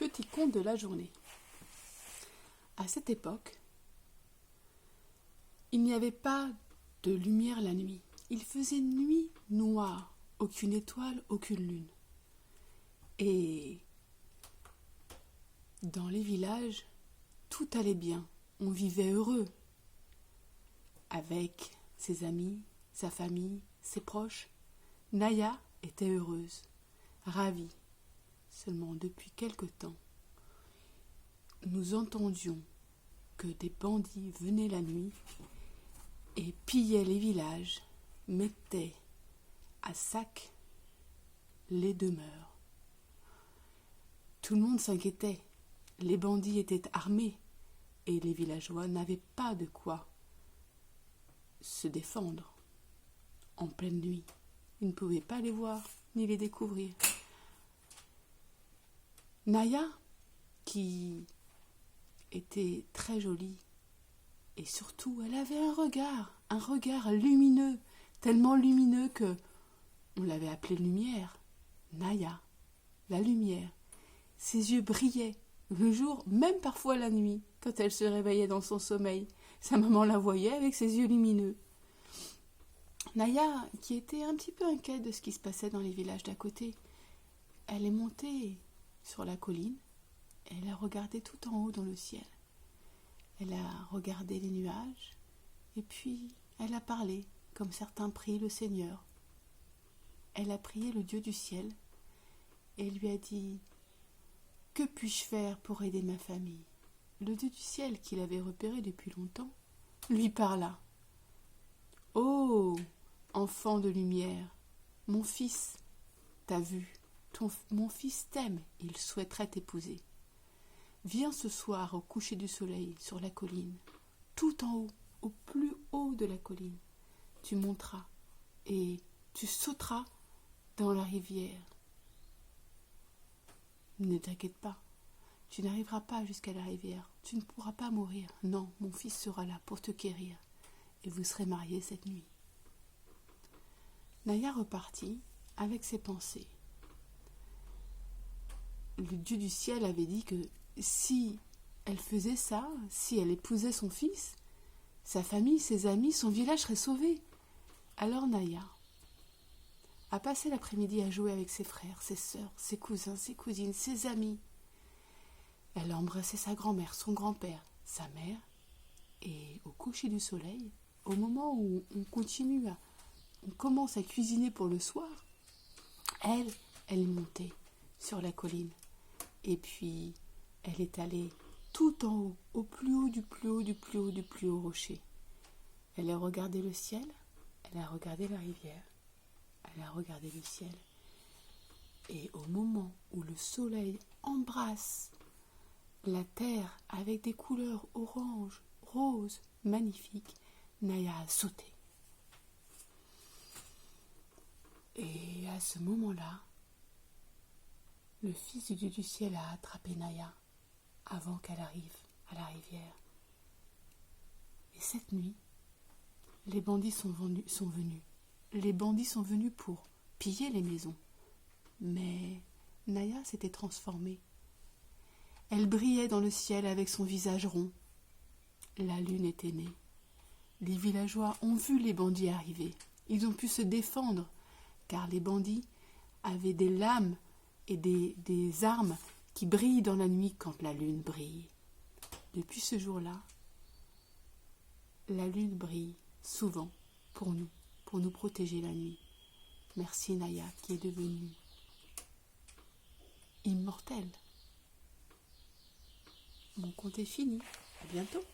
petit conte de la journée. À cette époque, il n'y avait pas de lumière la nuit. Il faisait nuit noire, aucune étoile, aucune lune. Et dans les villages, tout allait bien. On vivait heureux, avec ses amis, sa famille, ses proches. Naya était heureuse, ravie. Seulement depuis quelque temps, nous entendions que des bandits venaient la nuit et pillaient les villages, mettaient à sac les demeures. Tout le monde s'inquiétait. Les bandits étaient armés et les villageois n'avaient pas de quoi se défendre en pleine nuit. Ils ne pouvaient pas les voir ni les découvrir. Naya, qui était très jolie, et surtout elle avait un regard lumineux, tellement lumineux que on l'avait appelée lumière. Naya, la lumière. Ses yeux brillaient le jour, même parfois la nuit, quand elle se réveillait dans son sommeil. Sa maman la voyait avec ses yeux lumineux. Naya, qui était un petit peu inquiète de ce qui se passait dans les villages d'à côté, elle est montée sur la colline, elle a regardé tout en haut dans le ciel. Elle a regardé les nuages, et puis elle a parlé, comme certains prient le Seigneur. Elle a prié le Dieu du ciel, et lui a dit « Que puis-je faire pour aider ma famille ?» Le Dieu du ciel, qu'il avait repéré depuis longtemps, lui parla. « Oh, enfant de lumière, mon fils t'a vu, mon fils t'aime, il souhaiterait t'épouser. Viens ce soir au coucher du soleil sur la colline, tout en haut, au plus haut de la colline. Tu monteras et tu sauteras dans la rivière. Ne t'inquiète pas, tu n'arriveras pas jusqu'à la rivière, tu ne pourras pas mourir. Non, mon fils sera là pour te quérir et vous serez mariés cette nuit. » Naya repartit avec ses pensées. Le Dieu du ciel avait dit que si elle faisait ça, si elle épousait son fils, sa famille, ses amis, son village serait sauvé. Alors Naya a passé l'après-midi à jouer avec ses frères, ses sœurs, ses cousins, ses cousines, ses amis. Elle a embrassé sa grand-mère, son grand-père, sa mère, et au coucher du soleil, au moment où on commence à cuisiner pour le soir, elle est montée sur la colline. Et puis, elle est allée tout en haut, au plus haut du plus haut du plus haut du plus haut rocher. Elle a regardé le ciel, elle a regardé la rivière, elle a regardé le ciel. Et au moment où le soleil embrasse la terre avec des couleurs orange, rose, magnifiques, Naya a sauté. Et à ce moment-là, le fils du Dieu du ciel a attrapé Naya avant qu'elle arrive à la rivière. Et cette nuit, les bandits sont venus. Les bandits sont venus pour piller les maisons. Mais Naya s'était transformée. Elle brillait dans le ciel avec son visage rond. La lune était née. Les villageois ont vu les bandits arriver. Ils ont pu se défendre, car les bandits avaient des lames et des armes qui brillent dans la nuit quand la lune brille. Depuis ce jour-là, la lune brille souvent pour nous protéger la nuit. Merci Naya qui est devenue immortelle. Mon conte est fini. À bientôt.